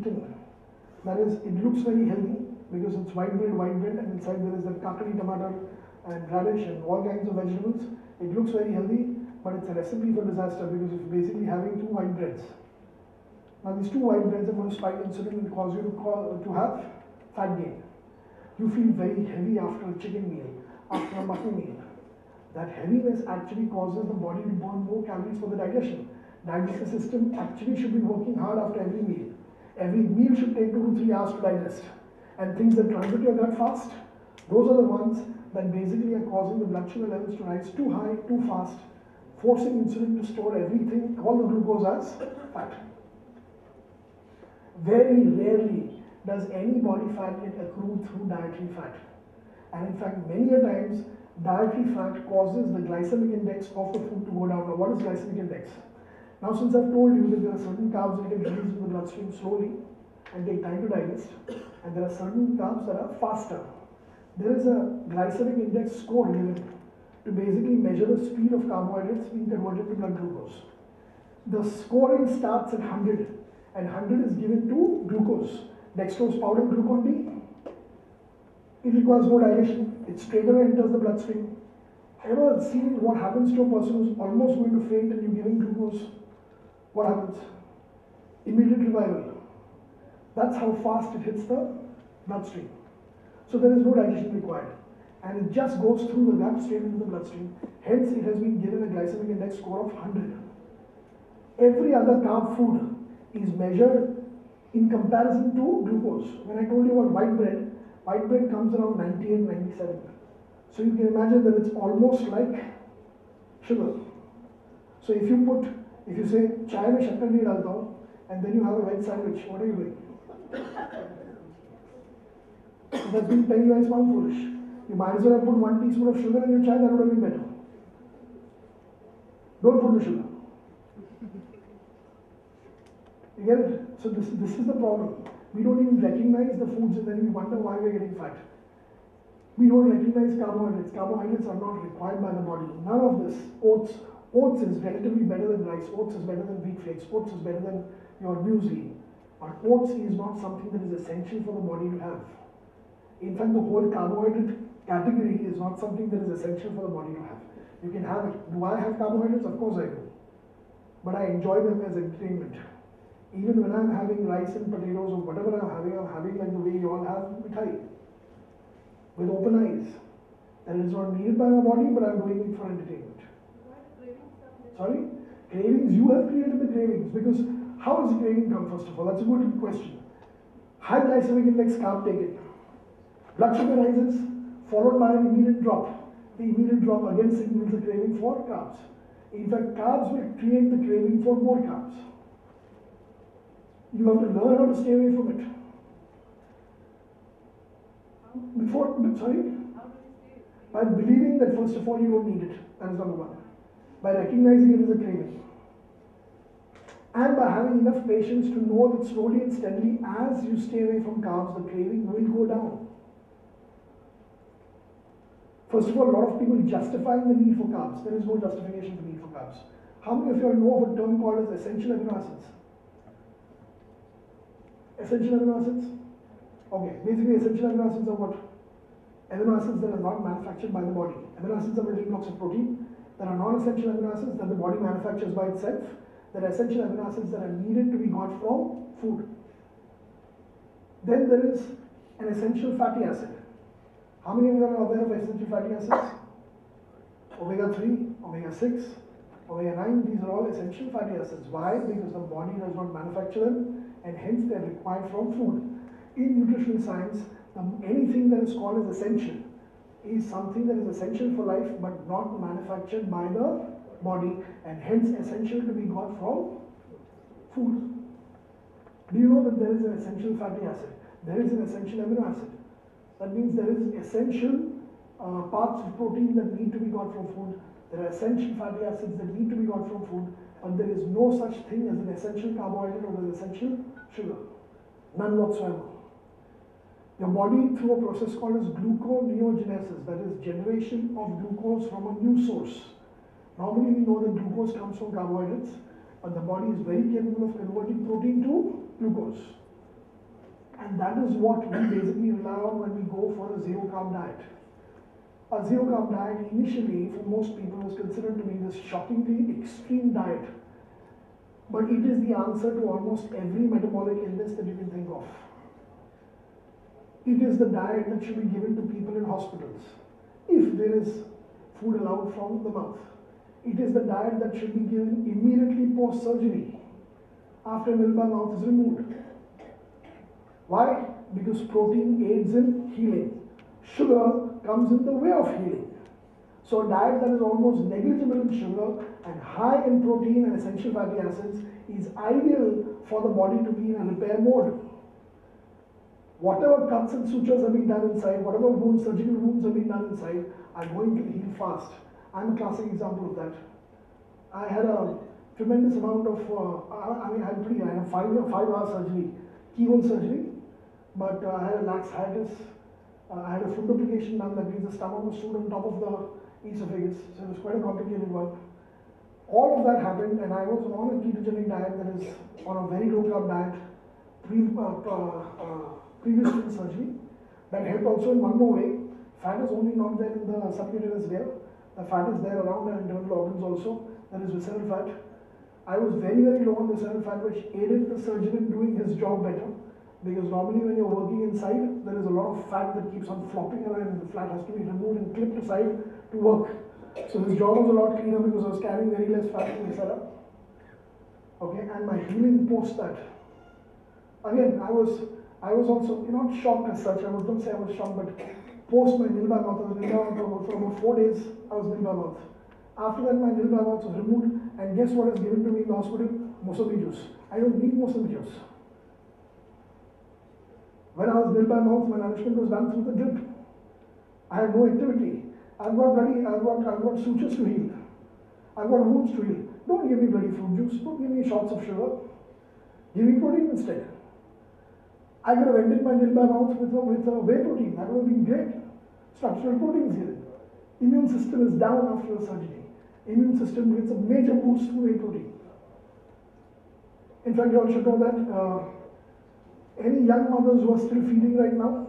eaten. That is, it looks very healthy because it's white bread, and inside there is the kakadi tomato and radish and all kinds of vegetables. It looks very healthy, but it's a recipe for disaster because it's basically having two white breads. Now these two white breads are going to spike insulin and cause you to have fat gain. You feel very heavy after a chicken meal, after a mutton meal. That heaviness actually causes the body to burn more calories for the digestion. Digestive system actually should be working hard after every meal. Every meal should take 2 to 3 hours to digest. And things that transit your gut fast, those are the ones that basically are causing the blood sugar levels to rise too high, too fast, forcing insulin to store everything, all the glucose as fat. Very rarely does any body fat get accrued through dietary fat. And in fact, many a times, dietary fat causes the glycemic index of the food to go down. Now, what is glycemic index? Now, since I've told you that there are certain carbs that get released in the bloodstream slowly and take time to digest, and there are certain carbs that are faster, there is a glycemic index score given to basically measure the speed of carbohydrates being converted to blood glucose. The scoring starts at 100, and 100 is given to glucose. Dextrose powder, glucon D. It requires no digestion. It straight away enters the bloodstream. Ever seen what happens to a person who's almost going to faint and you're giving glucose? What happens? Immediate revival. That's how fast it hits the bloodstream. So there is no digestion required. And it just goes through the gut straight into the bloodstream. Hence, it has been given a glycemic index score of 100. Every other carb food is measured in comparison to glucose. When I told you about white bread comes around 98, 97. So you can imagine that it's almost like sugar. So if you say, chai mein shakkar nahi dalta hu, and then you have a veg sandwich, what are you doing? So that's being penny wise, pound foolish. You might as well have put 1 teaspoon of sugar in your chai, that would have been better. Don't put the sugar. You get it? So this is the problem. We don't even recognize the foods and then we wonder why we're getting fat. We don't recognize carbohydrates. Carbohydrates are not required by the body. None of this. Oats is relatively better than rice. Oats is better than wheat flakes. Oats is better than your muesli. But oats is not something that is essential for the body to have. In fact, the whole carbohydrate category is not something that is essential for the body to have. You can have it. Do I have carbohydrates? Of course I do. But I enjoy them as entertainment. Even when I'm having rice and potatoes or whatever I'm having like the way you all have mithai. With open eyes. That is not needed by my body, but I'm doing it for entertainment. Sorry? Cravings, you have created the cravings. Because how does the craving come, first of all? That's a good question. High glycemic index, carb taken. Blood sugar rises, followed by an immediate drop. The immediate drop again signals the craving for carbs. In fact, carbs will create the craving for more carbs. You have to learn how to stay away from it. By believing that first of all you don't need it. That is number one. By recognizing it as a craving. And by having enough patience to know that slowly and steadily as you stay away from carbs, the craving will go down. First of all, a lot of people justifying the need for carbs. There is no justification for the need for carbs. How many of you all know of a term called as essential amino acids? Essential amino acids? Okay, basically essential amino acids are what? Amino acids that are not manufactured by the body. Amino acids are building blocks of protein. There are non-essential amino acids that the body manufactures by itself. There are essential amino acids that are needed to be got from food. Then there is an essential fatty acid. How many of you are aware of essential fatty acids? Omega-3, omega-6, omega-9, these are all essential fatty acids. Why? Because the body does not manufacture them and hence they are required from food. In nutritional science, anything that is called as essential is something that is essential for life but not manufactured by the body and hence essential to be got from food. Do you know that there is an essential fatty acid? There is an essential amino acid. That means there is essential parts of protein that need to be got from food. There are essential fatty acids that need to be got from food, but there is no such thing as an essential carbohydrate or an essential sugar. None whatsoever. Your body, through a process called as gluconeogenesis, that is generation of glucose from a new source. Normally we know that glucose comes from carbohydrates, but the body is very capable of converting protein to glucose. And that is what we basically rely on when we go for a zero carb diet. A zero carb diet initially for most people was considered to be this shockingly extreme diet, but it is the answer to almost every metabolic illness that you can think of. It is the diet that should be given to people in hospitals if there is food allowed from the mouth. It is the diet that should be given immediately post surgery after nil by mouth is removed. Why? Because protein aids in healing. Sugar comes in the way of healing. So a diet that is almost negligible in sugar and high in protein and essential fatty acids is ideal for the body to be in a repair mode. Whatever cuts and sutures are being done inside, whatever wounds, surgical wounds are being done inside, are going to heal fast. I'm a classic example of that. I had a tremendous amount of, I had 5-hour surgery, keyhole surgery, but I had a lax hiatus. I had a foot duplication done, that means the stomach was stood on top of the esophagus, so it was quite a complicated work. All of that happened, and I was on a ketogenic diet, that is on a very low carb diet, previous to the surgery. That helped also in one more way. Fat is only not there in the subcutaneous layer. The fat is there around our internal organs also. That is visceral fat. I was very, very low on visceral fat, which aided the surgeon in doing his job better. Because normally when you're working inside, there is a lot of fat that keeps on flopping around and the fat has to be removed and clipped aside to work. So his job was a lot cleaner because I was carrying very less fat in the setup. Okay, and my healing post that. Again, I was also not shocked as such. I would not say I was shocked, but post my nil by mouth, I was nil by mouth for about 4 days. I was nil by mouth. After that, my nil by mouth was removed, and guess what is given to me in the hospital? Mosambi juice. I don't need Mosambi juice. When I was nil by mouth, my nourishment was done through the drip. I had no activity. I've got sutures to heal. I've got wounds to heal. Don't give me bloody fruit juice. Don't give me shots of sugar. Give me protein instead. I could have ended my nil by mouth with whey protein. That would have been great. Structural proteins here. Immune system is down after a surgery. Immune system gets a major boost through whey protein. In fact, you all should know that any young mothers who are still feeding right now,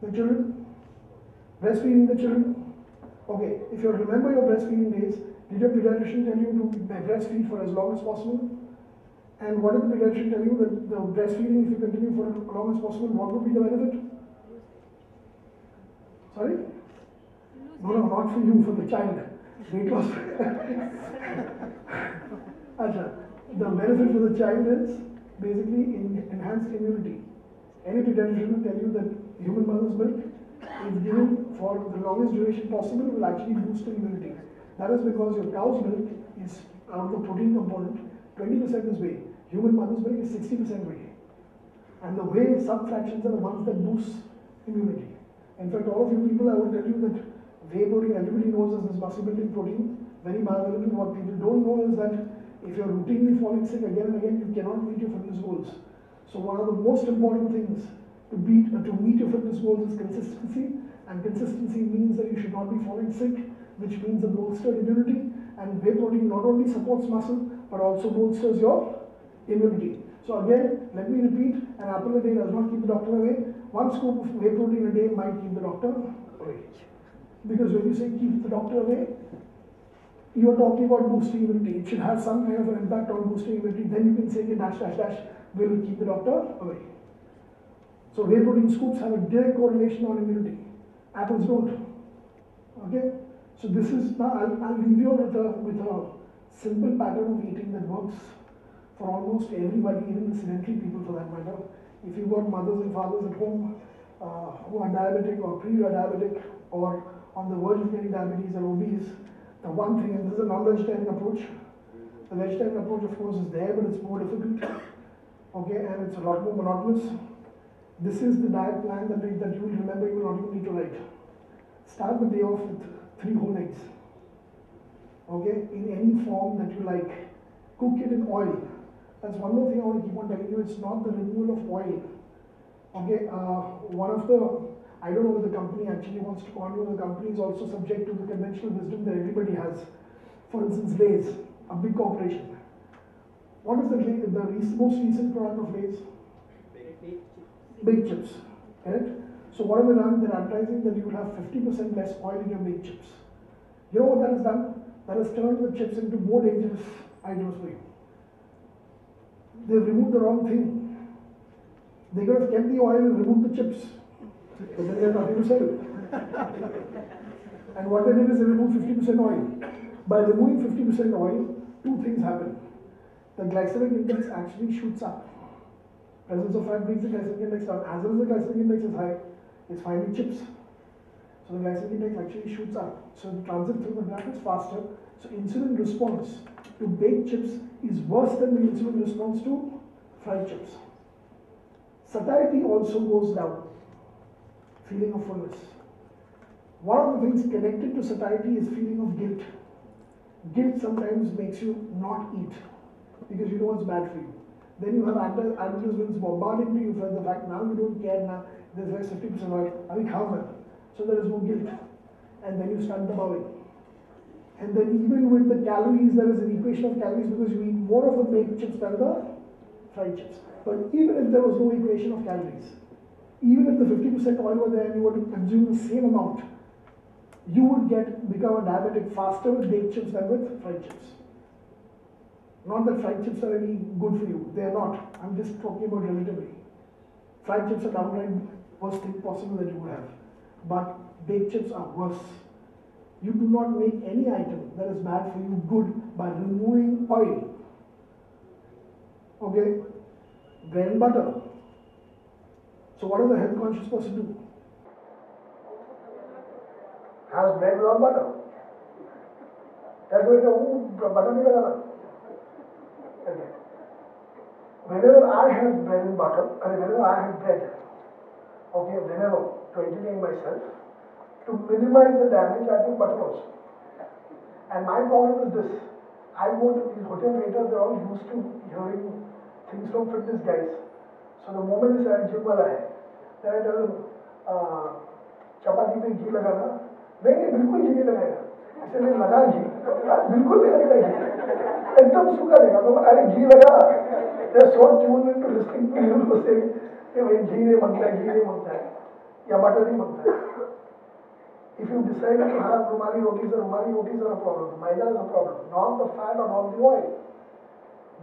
the children, breastfeeding the children. Okay, if you remember your breastfeeding days, did your pediatrician tell you to breastfeed for as long as possible? And what did the pediatrician tell you, that the breastfeeding, if you continue for as long as possible, what would be the benefit? Sorry? No, not for you, for the child. Weight loss. The benefit for the child is basically enhanced immunity. Any pediatrician will tell you that human mother's milk is given for the longest duration possible, will actually boost immunity. That is because your cow's milk is, out of the protein component, 20% is whey. Human mother's milk is 60% whey. And the whey subfractions are the ones that boost immunity. In fact, all of you people, I would tell you that whey protein, everybody knows as this muscle building protein, very bioavailable. What people don't know is that if you're routinely falling sick again and again, you cannot meet your fitness goals. So one of the most important things to meet your fitness goals is consistency. And consistency means that you should not be falling sick, which means a bolstered immunity. And whey protein not only supports muscle, but also bolsters your immunity. So again, let me repeat, an apple a day does not keep the doctor away. 1 scoop of whey protein a day might keep the doctor away. Because when you say keep the doctor away, you are talking about boosting immunity. It should have some kind of an impact on boosting immunity. Then you can say dash will keep the doctor away. So whey protein scoops have a direct correlation on immunity. Apples don't. Okay? So this is, now I'll leave you with a simple pattern of eating that works for almost everybody, even the sedentary people for that matter. If you've got mothers and fathers at home who are diabetic or pre-diabetic or on the verge of getting diabetes or obese, the one thing, and this is a non-vegetarian approach. The vegetarian approach, of course, is there, but it's more difficult. Okay, and it's a lot more monotonous. This is the diet plan that you will remember, you will not even need to write. Start the day off with 3 whole eggs. Okay, in any form that you like. Cook it in oil. That's one more thing I want to keep on telling you, it's not the removal of oil. Okay, I don't know what the company actually wants to call you. The company is also subject to the conventional wisdom that everybody has. For instance, Lay's, a big corporation. What is the most recent product of Lay's? baked chips, correct? So what have they done? They're advertising that you will have 50% less oil in your baked chips. You know what that has done? That has turned the chips into more dangerous items for you. They've removed the wrong thing. They could have kept the oil and removed the chips. But then they have nothing to sell. And what they did is they removed 50% oil. By removing 50% oil, two things happen. The glycemic index actually shoots up. Presence of fat brings the glycemic index down. As well as the glycemic index is high, it's finding chips. So the glycemic index actually shoots up. So the transit through the blood is faster. So insulin response to baked chips is worse than the insulin response to fried chips. Satiety also goes down. Feeling of fullness. One of the things connected to satiety is feeling of guilt. Guilt sometimes makes you not eat because you know it's bad for you. Then you have advertisements bombarding you for the fact now you don't care now, there's less 50% oil, abhi khao main. So there is no guilt. And then you start the bowing. And then even with the calories, there is an equation of calories because you eat more of the baked chips than the fried chips. But even if there was no equation of calories, even if the 50% oil were there and you were to consume the same amount, you would become a diabetic faster with baked chips than with fried chips. Not that fried chips are any good for you. They are not. I'm just talking about relatively. Fried chips are downright worst thing possible that you would have. But baked chips are worse. You do not make any item that is bad for you good by removing oil. Okay? Bread and butter. So what does a health conscious person do? Has bread without butter. That's why butter nahi lagana. Okay. Whenever I have bread and butter, whenever I have bread, okay, whenever, to entertain myself, to minimize the damage, I take butter also. And my problem is this, I go to these hotel waiters, they're all used to hearing things from fitness guys. So the moment they say, gym wala hai, then I tell them, chapati pe ghee lagana. नहीं बिल्कुल घी नहीं लगाएगा इसलिए लगा घी बिल्कुल नहीं लगता घी एकदम सूखा देगा तो अरे घी लगा they're so tuned into listening to you to say कि भाई घी नहीं मांगता है या बटर नहीं मांगता है if you decide to have rumali rotis are a problem maida is a problem not the fat or not the oil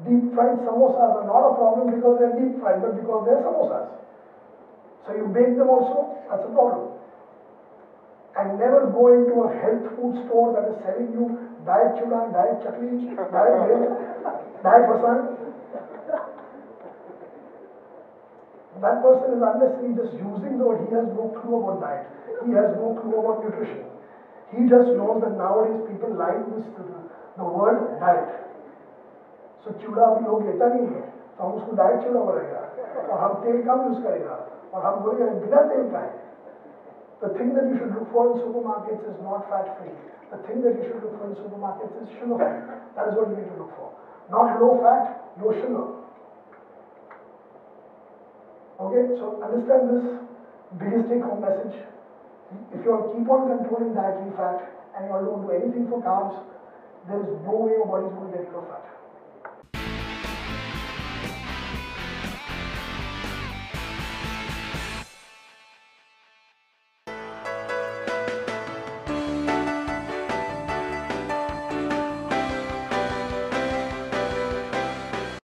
deep fried samosas are not a problem because they're deep fried but because they're samosas so you bake them also that's a problem. And never go into a health food store that is selling you diet chula, diet chakli, diet fasan. That person is unnecessarily just using the word. He has no clue about diet. He has no clue about nutrition. He just knows that nowadays people like the word diet. So chula अभी लोग लेता नहीं है, तो हम उसको diet chula बोलेगा, और हम तेल कम यूज करेगा, और हम बोलेंगे बिना तेल का है. The thing that you should look for in supermarkets is not fat-free. The thing that you should look for in supermarkets is sugar-free. That is what you need to look for. Not low-fat, low sugar. Okay, so understand this biggest take-home message. If you all keep on controlling dietary fat and you all don't do anything for carbs, there is no way your body is going to get rid of fat.